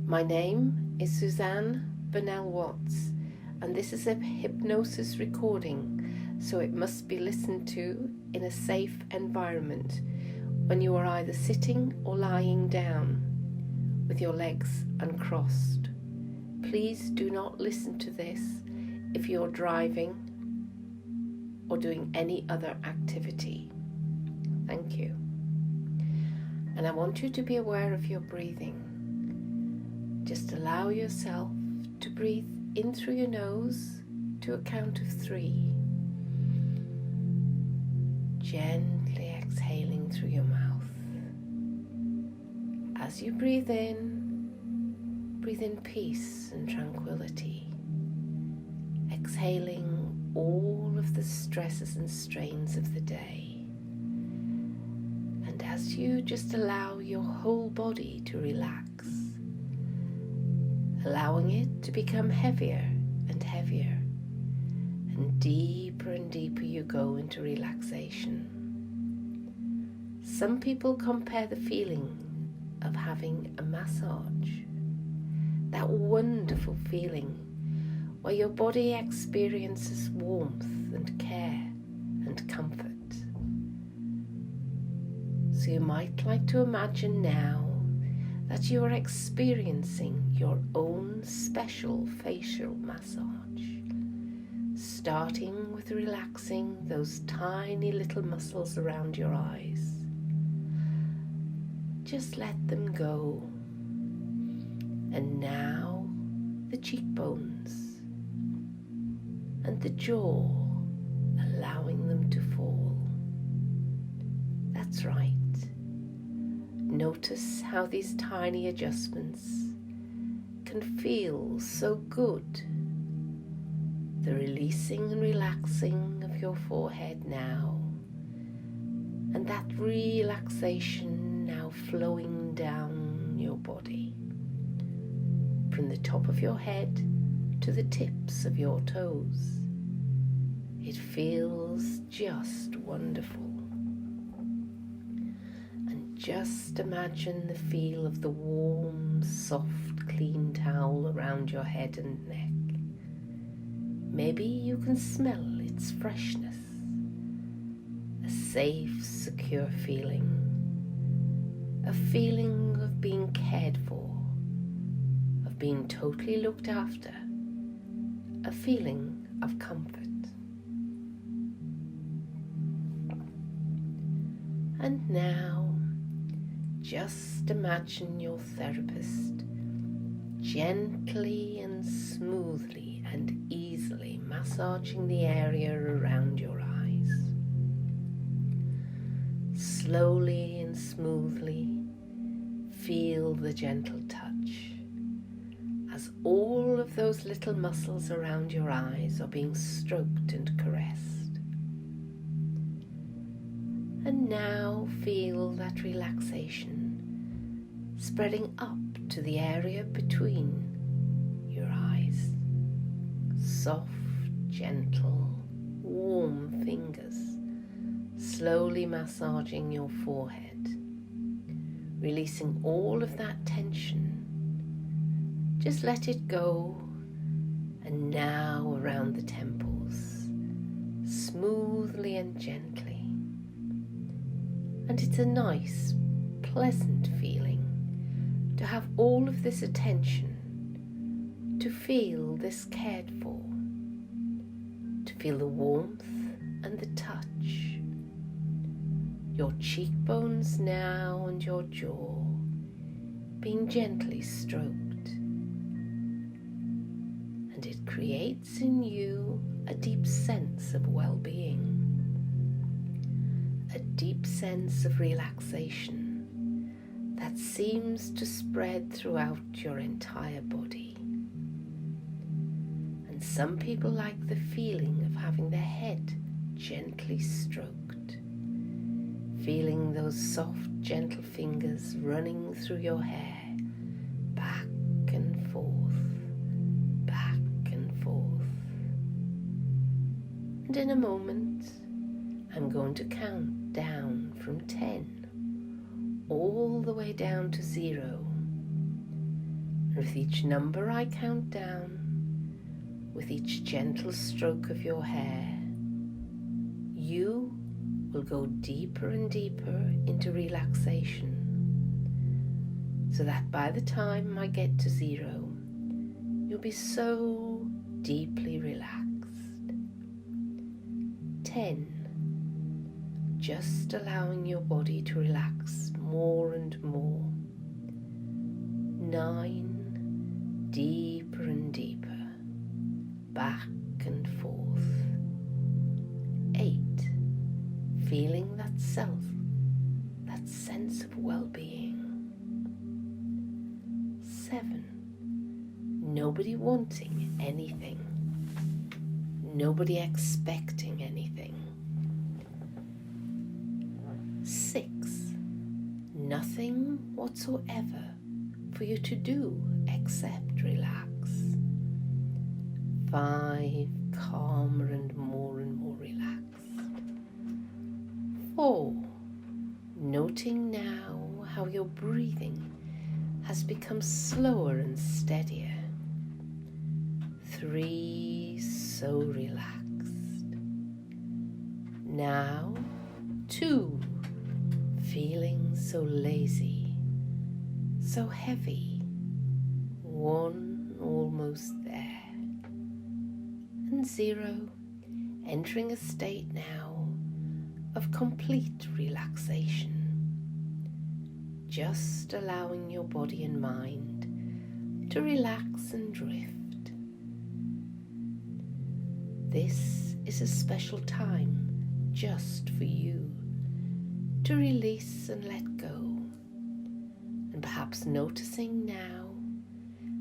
My name is Suzanne Burnell-Watts, and this is a hypnosis recording, so it must be listened to in a safe environment when you are either sitting or lying down with your legs uncrossed. Please do not listen to this if you're driving or doing any other activity. Thank you. And I want you to be aware of your breathing. Just allow yourself to breathe in through your nose to a count of 3. Gently exhaling through your mouth. As you breathe in peace and tranquility. Exhaling all of the stresses and strains of the day. And as you just allow your whole body to relax, allowing it to become heavier and heavier, and deeper you go into relaxation. Some people compare the feeling of having a massage, that wonderful feeling where your body experiences warmth and care and comfort. So you might like to imagine now that you are experiencing your own special facial massage, starting with relaxing those tiny little muscles around your eyes. Just let them go. And now the cheekbones and the jaw, allowing them to fall. That's right. Notice how these tiny adjustments can feel so good. The releasing and relaxing of your forehead now, and that relaxation now flowing down your body, from the top of your head to the tips of your toes. It feels just wonderful. Just imagine the feel of the warm, soft, clean towel around your head and neck. Maybe you can smell its freshness. A safe, secure feeling. A feeling of being cared for, of being totally looked after. A feeling of comfort. And now, just imagine your therapist gently and smoothly and easily massaging the area around your eyes. Slowly and smoothly feel the gentle touch as all of those little muscles around your eyes are being stroked and caressed. And now feel that relaxation spreading up to the area between your eyes. Soft, gentle, warm fingers slowly massaging your forehead, releasing all of that tension. Just let it go. And now around the temples, smoothly and gently. And it's a nice, pleasant feeling to have all of this attention, to feel this cared for, to feel the warmth and the touch. Your cheekbones now and your jaw being gently stroked. And it creates in you a deep sense of well-being. A deep sense of relaxation that seems to spread throughout your entire body. And some people like the feeling of having their head gently stroked, feeling those soft, gentle fingers running through your hair, back and forth, back and forth. And in a moment, I'm going to count down from 10 all the way down to 0. With each number I count down, with each gentle stroke of your hair, you will go deeper and deeper into relaxation, so that by the time I get to 0, you'll be so deeply relaxed. 10. Just allowing your body to relax more and more. 9. Deeper and deeper, back and forth. 8. Feeling that self, that sense of well-being. 7. Nobody wanting anything, nobody expecting anything. 6. Nothing whatsoever for you to do except relax. 5. Calmer and more relaxed. 4. Noting now how your breathing has become slower and steadier. 3. So relaxed. Now 2. Feeling so lazy, so heavy. 1. Almost there. And 0. Entering a state now of complete relaxation. Just allowing your body and mind to relax and drift. This is a special time just for you to release and let go, and perhaps noticing now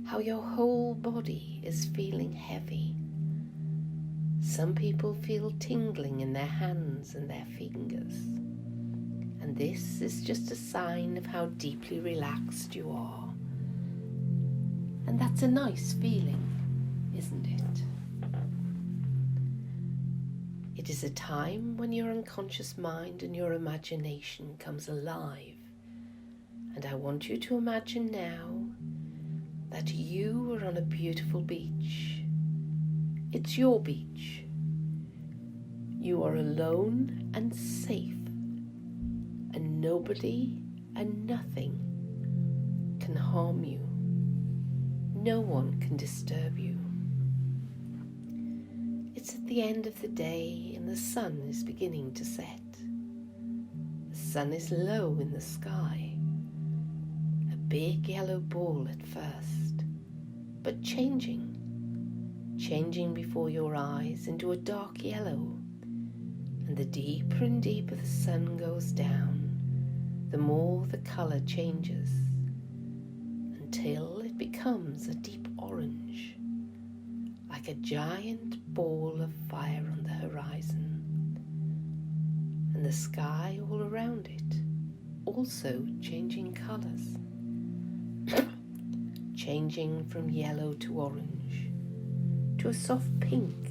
how your whole body is feeling heavy. Some people feel tingling in their hands and their fingers, and this is just a sign of how deeply relaxed you are. And that's a nice feeling, isn't it? It is a time when your unconscious mind and your imagination comes alive. And I want you to imagine now that you are on a beautiful beach. It's your beach. You are alone and safe, and nobody and nothing can harm you. No one can disturb you. It's at the end of the day and the sun is beginning to set. The sun is low in the sky, a big yellow ball at first, but changing before your eyes into a dark yellow. And the deeper and deeper the sun goes down, the more the colour changes, until it becomes a deep orange, like a giant ball of fire on the horizon, and the sky all around it also changing colours, changing from yellow to orange, to a soft pink,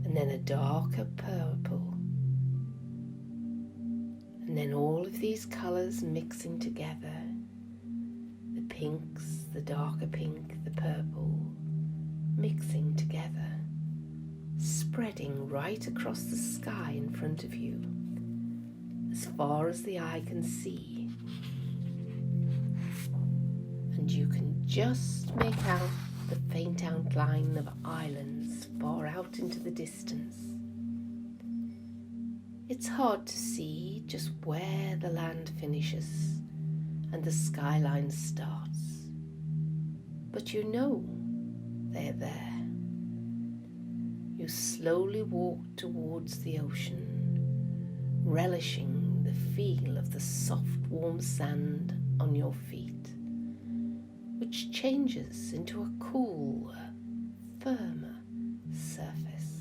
and then a darker purple, and then all of these colours mixing together, the pinks, the darker pink, the purple, mixing together, spreading right across the sky in front of you, as far as the eye can see. And you can just make out the faint outline of islands far out into the distance. It's hard to see just where the land finishes and the skyline starts, but you know they're there. You slowly walk towards the ocean, relishing the feel of the soft, warm sand on your feet, which changes into a cooler, firmer surface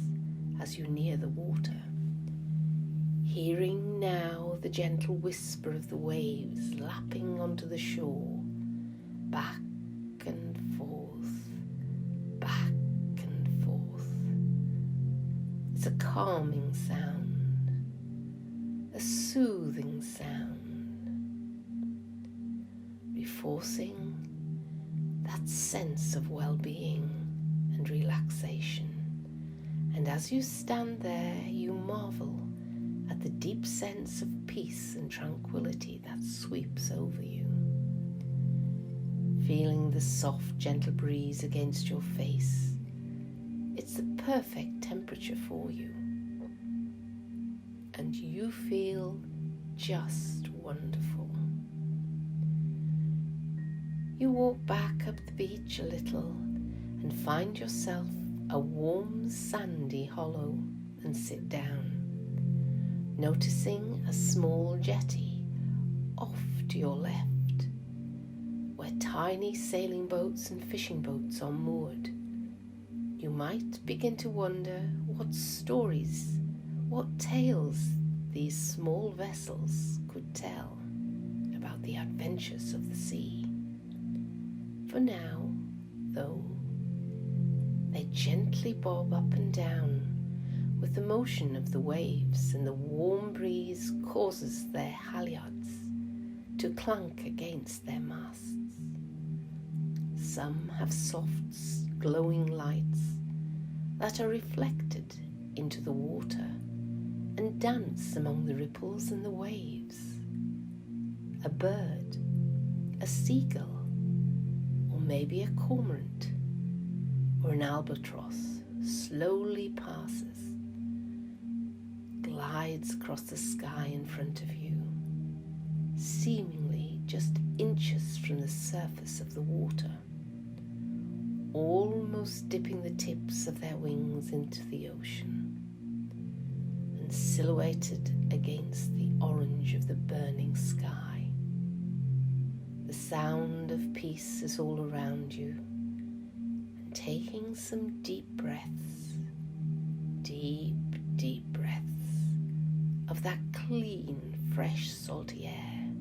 as you near the water, hearing now the gentle whisper of the waves lapping onto the shore, back and forth, back and forth. It's a calming sound, a soothing sound, reinforcing that sense of well-being and relaxation. And as you stand there, you marvel at the deep sense of peace and tranquility that sweeps over you. Feeling the soft, gentle breeze against your face, it's the perfect temperature for you. And you feel just wonderful. You walk back up the beach a little and find yourself a warm, sandy hollow and sit down, noticing a small jetty off to your left, where tiny sailing boats and fishing boats are moored. You might begin to wonder what stories, what tales these small vessels could tell about the adventures of the sea. For now, though, they gently bob up and down with the motion of the waves, and the warm breeze causes their halyards to clank against their masts. Some have soft, glowing lights that are reflected into the water and dance among the ripples and the waves. A bird, a seagull, or maybe a cormorant or an albatross slowly passes, glides across the sky in front of you, seemingly just inches from the surface of the water, almost dipping the tips of their wings into the ocean, and silhouetted against the orange of the burning sky. The sound of peace is all around you, and taking some deep breaths, deep breaths of that clean, fresh, salty air,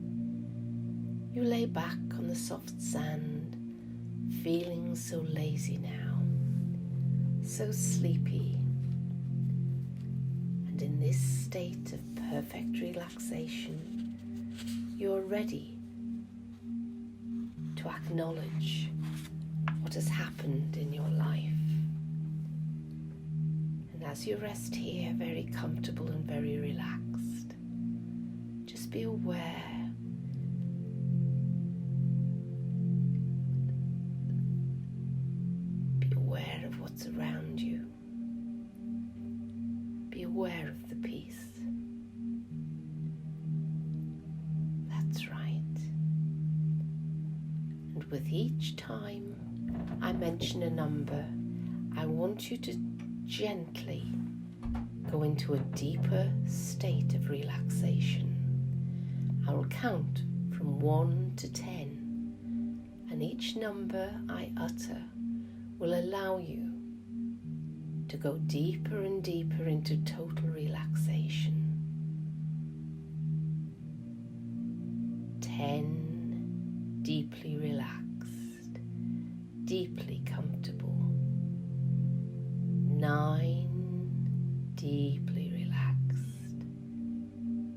you lay back on the soft sand, feeling so lazy now, so sleepy. And in this state of perfect relaxation, you are ready to acknowledge what has happened in your life. And as you rest here, very comfortable and very relaxed, just be aware of what's around you. Be aware of the peace. That's right. And with each time I mention a number, I want you to gently go into a deeper state of relaxation. I will count from 1 to 10, and each number I utter will allow you to go deeper and deeper into total relaxation. 10, deeply relaxed, deeply comfortable. 9, deeply relaxed,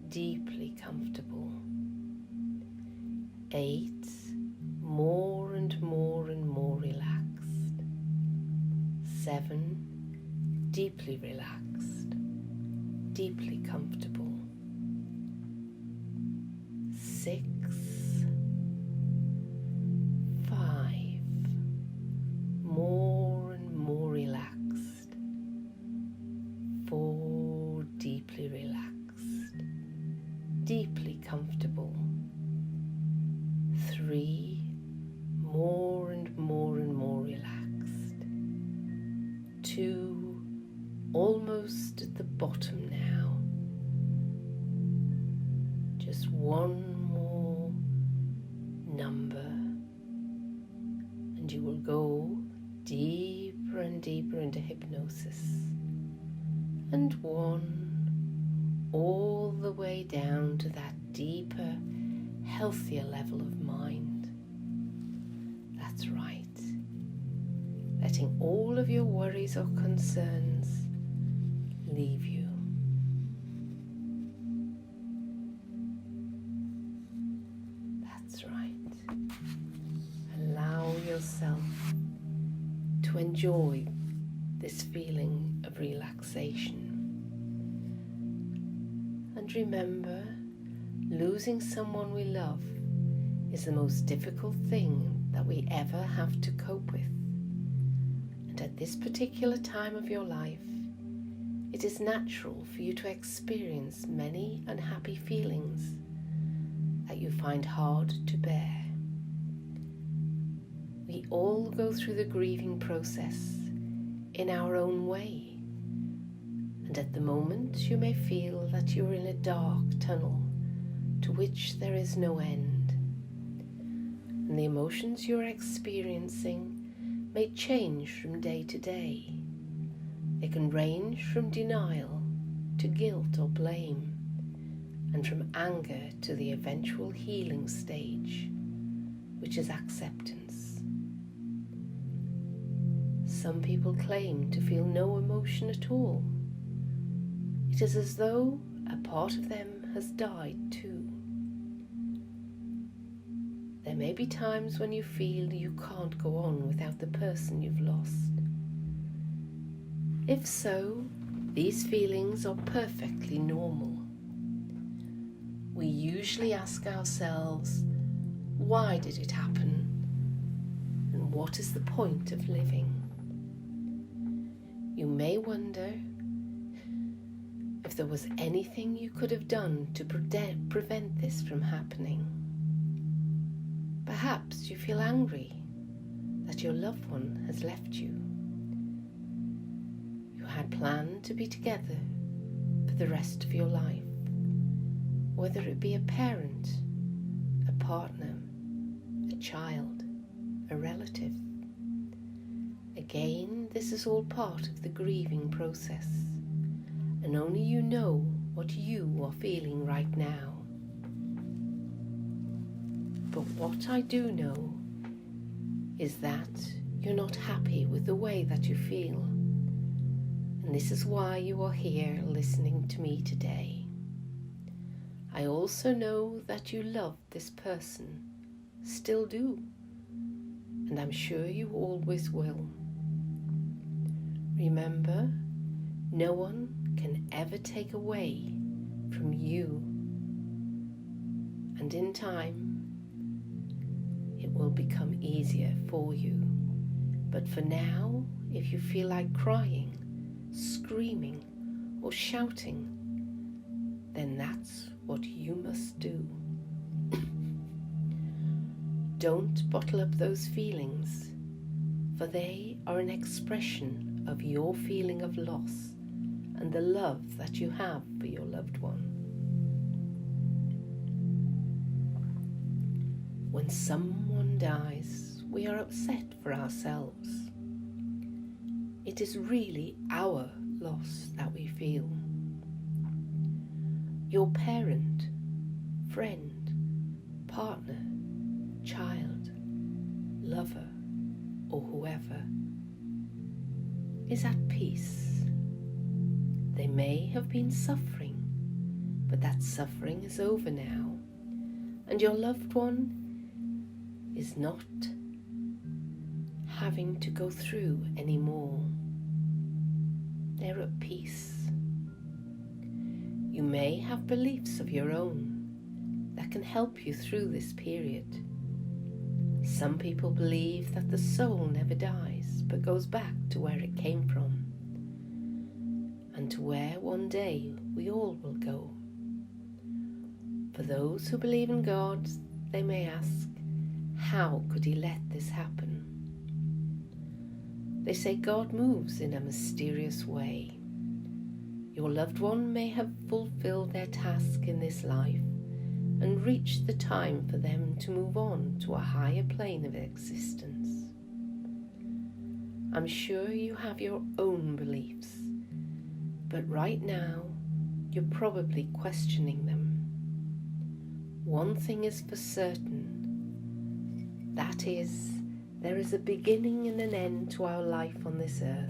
deeply comfortable. 8, more and more and more relaxed. 7, deeply relaxed, deeply comfortable. 6, 5, more and more relaxed. 4, deeply relaxed, deeply comfortable. 3, more and more and more relaxed. 2, almost at the bottom now. Just one more number, and you will go deeper and deeper into hypnosis. And 1, all the way down to that deeper, healthier level of mind. That's right. Letting all of your worries or concerns leave you. That's right. Allow yourself to enjoy this feeling of relaxation. And remember, losing someone we love is the most difficult thing that we ever have to cope with. And at this particular time of your life, it is natural for you to experience many unhappy feelings that you find hard to bear. We all go through the grieving process in our own way, and at the moment you may feel that you're in a dark tunnel to which there is no end, and the emotions you're experiencing may change from day to day. They can range from denial to guilt or blame, and from anger to the eventual healing stage, which is acceptance. Some people claim to feel no emotion at all. It is as though a part of them has died too. There may be times when you feel you can't go on without the person you've lost. If so, these feelings are perfectly normal. We usually ask ourselves, why did it happen? And what is the point of living? You may wonder if there was anything you could have done to prevent this from happening. Perhaps you feel angry that your loved one has left you. You had planned to be together for the rest of your life, whether it be a parent, a partner, a child, a relative. Again, this is all part of the grieving process, and only you know what you are feeling right now. But what I do know is that you're not happy with the way that you feel, and this is why you are here listening to me today. I also know that you love this person, still do, and I'm sure you always will. Remember, no one can ever take away from you, and in time it will become easier for you. But for now, if you feel like crying, screaming, or shouting, then that's what you must do. Don't bottle up those feelings, for they are an expression of your feeling of loss and the love that you have for your loved one. When someone dies, we are upset for ourselves. It is really our loss that we feel. Your parent, friend, partner, child, lover, or whoever is at peace. They may have been suffering, but that suffering is over now, and your loved one is not having to go through anymore. They're at peace. You may have beliefs of your own that can help you through this period. Some people believe that the soul never dies but goes back to where it came from, and to where one day we all will go. For those who believe in God, they may ask, how could he let this happen? They say God moves in a mysterious way. Your loved one may have fulfilled their task in this life and reached the time for them to move on to a higher plane of existence. I'm sure you have your own beliefs, but right now you're probably questioning them. One thing is for certain, that is, there is a beginning and an end to our life on this earth.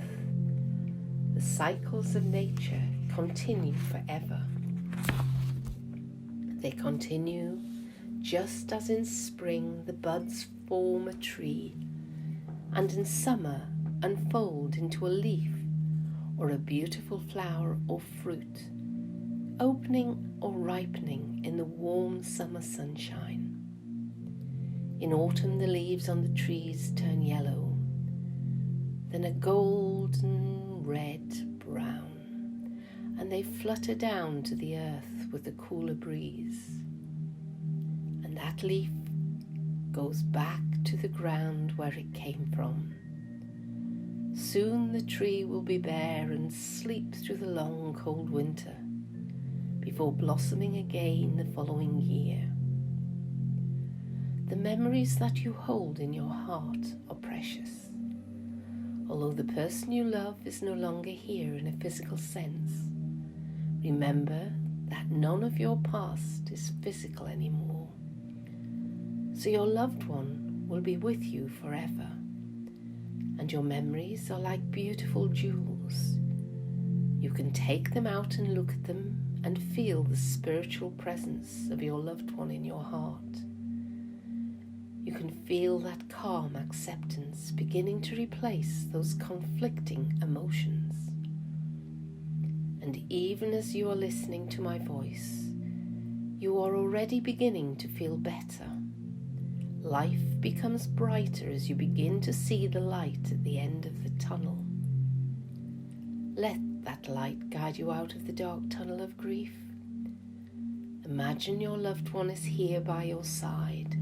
The cycles of nature continue forever. They continue just as in spring the buds form a tree, and in summer unfold into a leaf or a beautiful flower or fruit, opening or ripening in the warm summer sunshine. In autumn, the leaves on the trees turn yellow, then a golden red brown, and they flutter down to the earth with the cooler breeze. And that leaf goes back to the ground where it came from. Soon the tree will be bare and sleep through the long cold winter before blossoming again the following year. The memories that you hold in your heart are precious. Although the person you love is no longer here in a physical sense, remember that none of your past is physical anymore. So your loved one will be with you forever, and your memories are like beautiful jewels. You can take them out and look at them and feel the spiritual presence of your loved one in your heart. You can feel that calm acceptance beginning to replace those conflicting emotions. And even as you are listening to my voice, you are already beginning to feel better. Life becomes brighter as you begin to see the light at the end of the tunnel. Let that light guide you out of the dark tunnel of grief. Imagine your loved one is here by your side.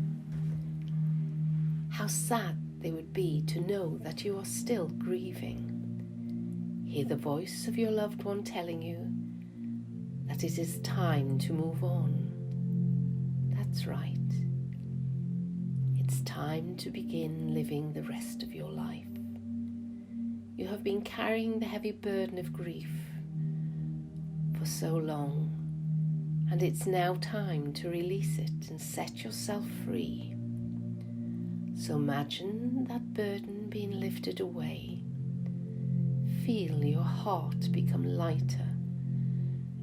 How sad they would be to know that you are still grieving. Hear the voice of your loved one telling you that it is time to move on. That's right. It's time to begin living the rest of your life. You have been carrying the heavy burden of grief for so long, and it's now time to release it and set yourself free. So imagine that burden being lifted away. Feel your heart become lighter,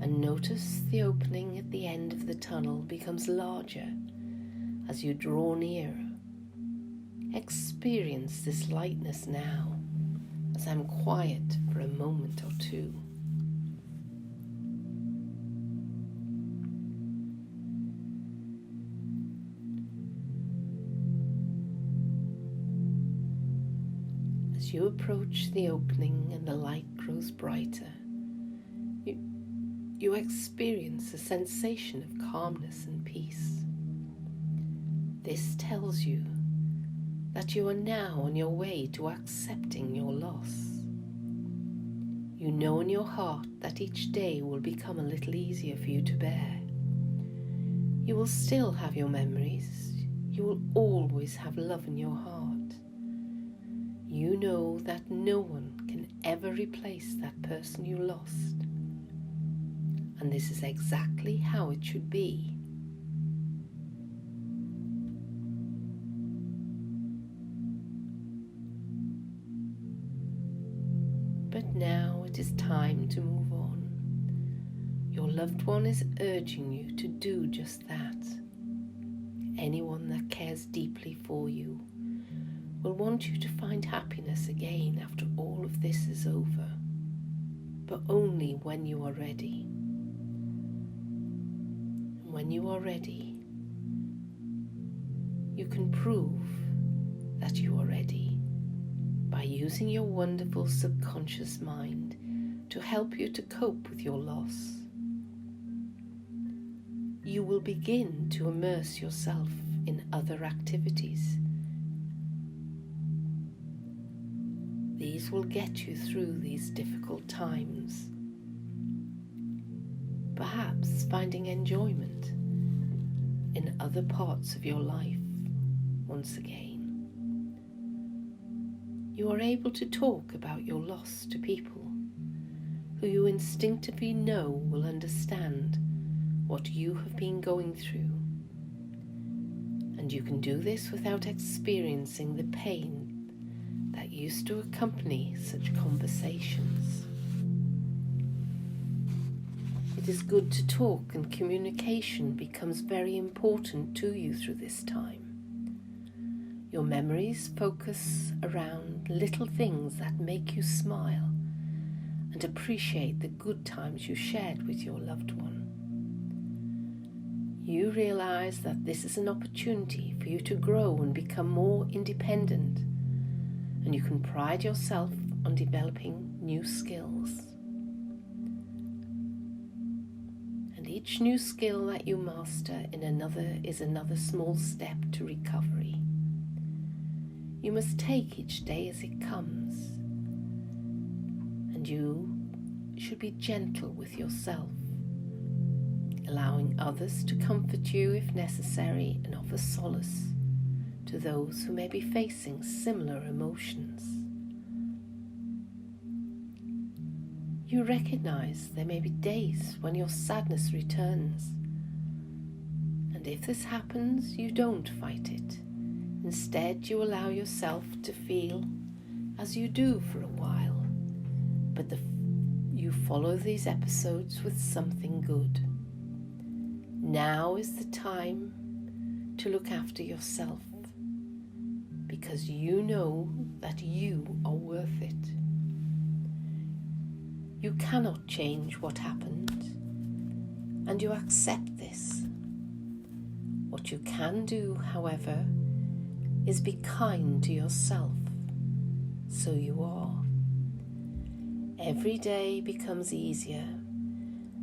and notice the opening at the end of the tunnel becomes larger as you draw nearer. Experience this lightness now as I'm quiet for a moment or two. As you approach the opening and the light grows brighter, you experience a sensation of calmness and peace. This tells you that you are now on your way to accepting your loss. You know in your heart that each day will become a little easier for you to bear. You will still have your memories. You will always have love in your heart. You know that no one can ever replace that person you lost. And this is exactly how it should be. But now it is time to move on. Your loved one is urging you to do just that. Anyone that cares deeply for you will want you to find happiness again after all of this is over, but only when you are ready. When you are ready, you can prove that you are ready by using your wonderful subconscious mind to help you to cope with your loss. You will begin to immerse yourself in other activities. These will get you through these difficult times. Perhaps finding enjoyment in other parts of your life once again. You are able to talk about your loss to people who you instinctively know will understand what you have been going through. And you can do this without experiencing the pain that used to accompany such conversations. It is good to talk, and communication becomes very important to you through this time. Your memories focus around little things that make you smile and appreciate the good times you shared with your loved one. You realize that this is an opportunity for you to grow and become more independent, and you can pride yourself on developing new skills. And each new skill that you master is another small step to recovery. You must take each day as it comes, and you should be gentle with yourself, allowing others to comfort you if necessary and offer solace to those who may be facing similar emotions. You recognize there may be days when your sadness returns, and if this happens, you don't fight it. Instead, you allow yourself to feel as you do for a while, but you follow these episodes with something good. Now is the time to look after yourself, because you know that you are worth it. You cannot change what happened, and you accept this. What you can do, however, is be kind to yourself, so you are. Every day becomes easier,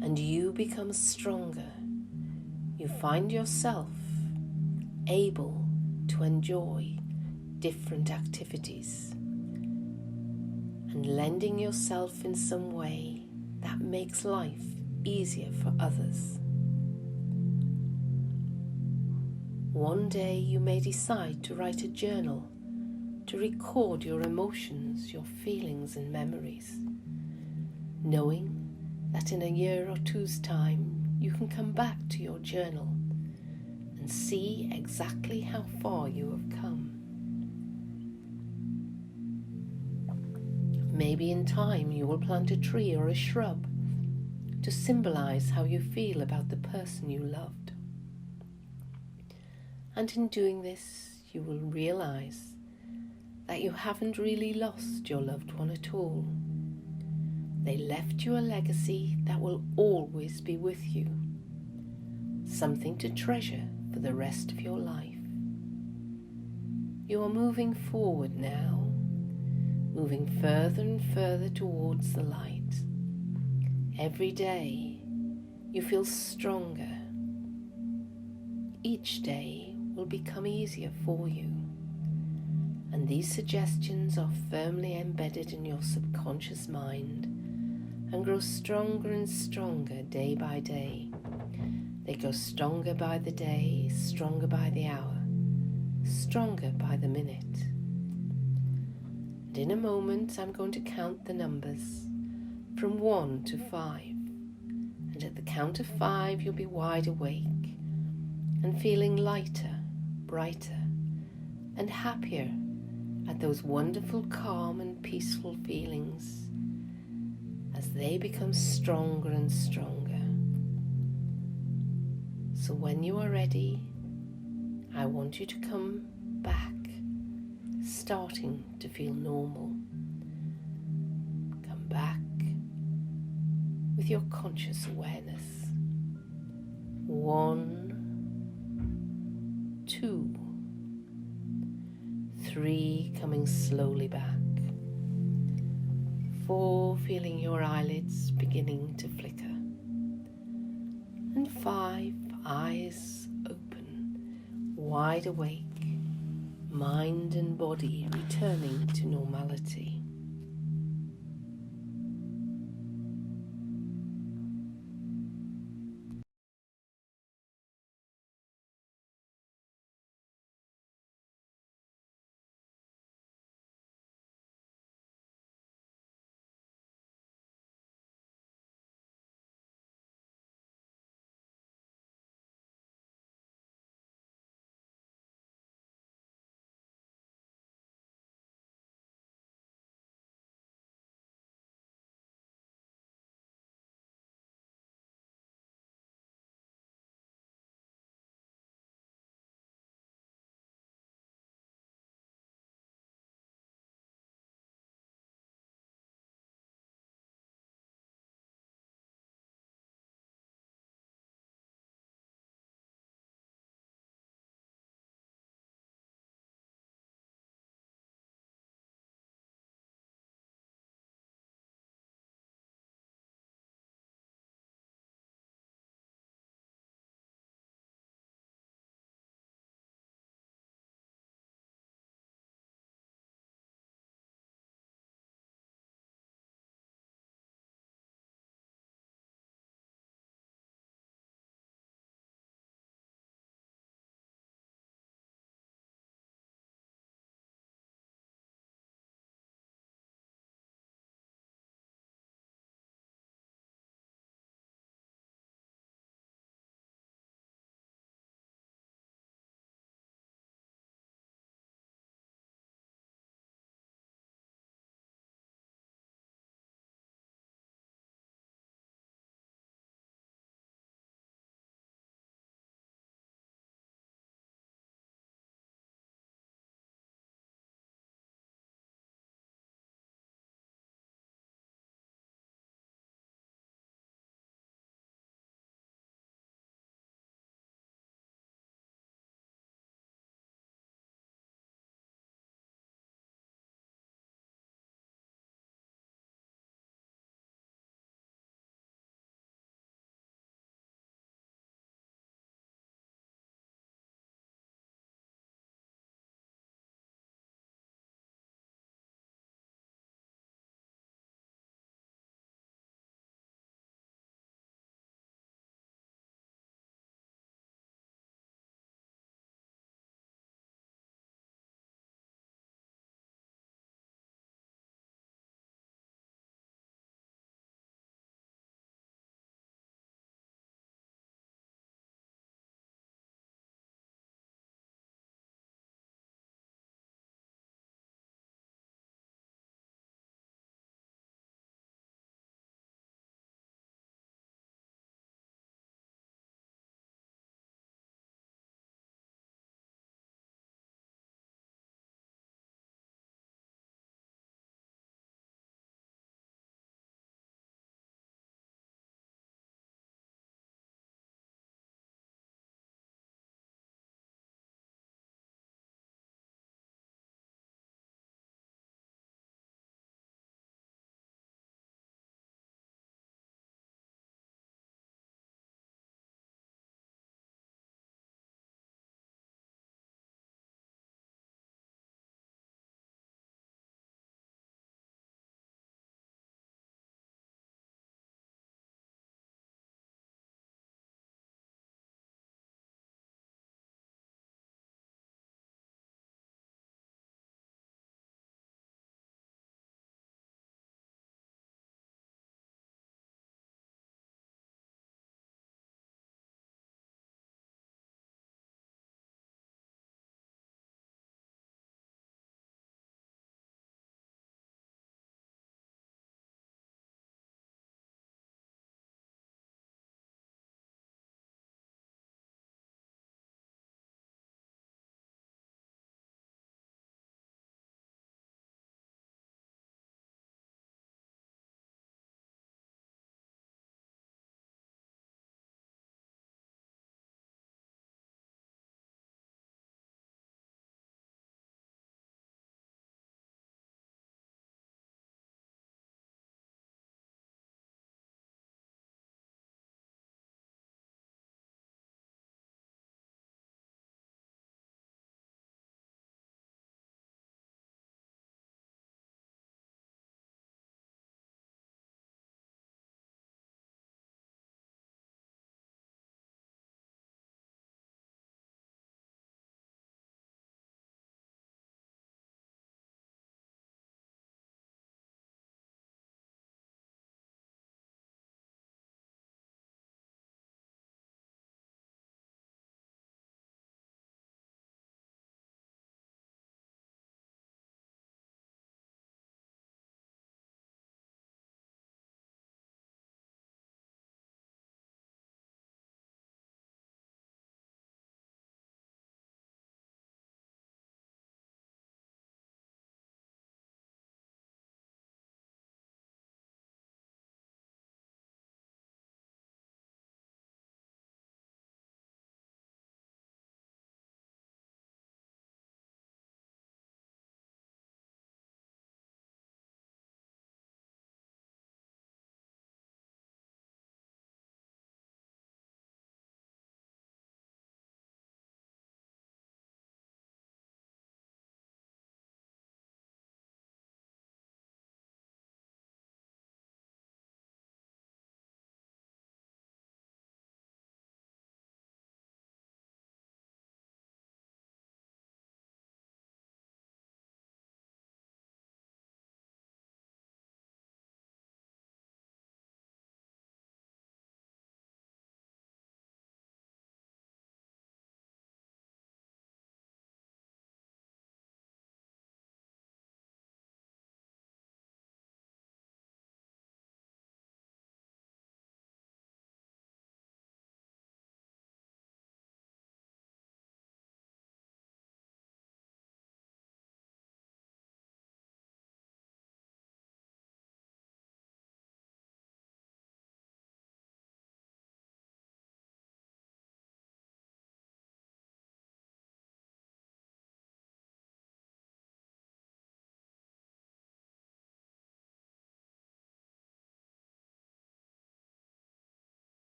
and you become stronger. You find yourself able to enjoy different activities and lending yourself in some way that makes life easier for others. One day you may decide to write a journal to record your emotions, your feelings and memories, knowing that in a year or two's time you can come back to your journal and see exactly how far you have come. Maybe in time you will plant a tree or a shrub to symbolize how you feel about the person you loved. And in doing this, you will realize that you haven't really lost your loved one at all. They left you a legacy that will always be with you, something to treasure for the rest of your life. You are moving forward now, moving further and further towards the light. Every day you feel stronger. Each day will become easier for you, and these suggestions are firmly embedded in your subconscious mind and grow stronger and stronger day by day. They go stronger by the day, stronger by the hour, stronger by the minute. And in a moment I'm going to count the numbers from 1 to 5, and at the count of 5 you'll be wide awake and feeling lighter, brighter and happier at those wonderful calm and peaceful feelings as they become stronger and stronger. So when you are ready, I want you to come back, starting to feel normal. Come back with your conscious awareness. 1, 2, 3, coming slowly back. 4, feeling your eyelids beginning to flicker. And 5, eyes open, wide awake, mind and body returning to normality.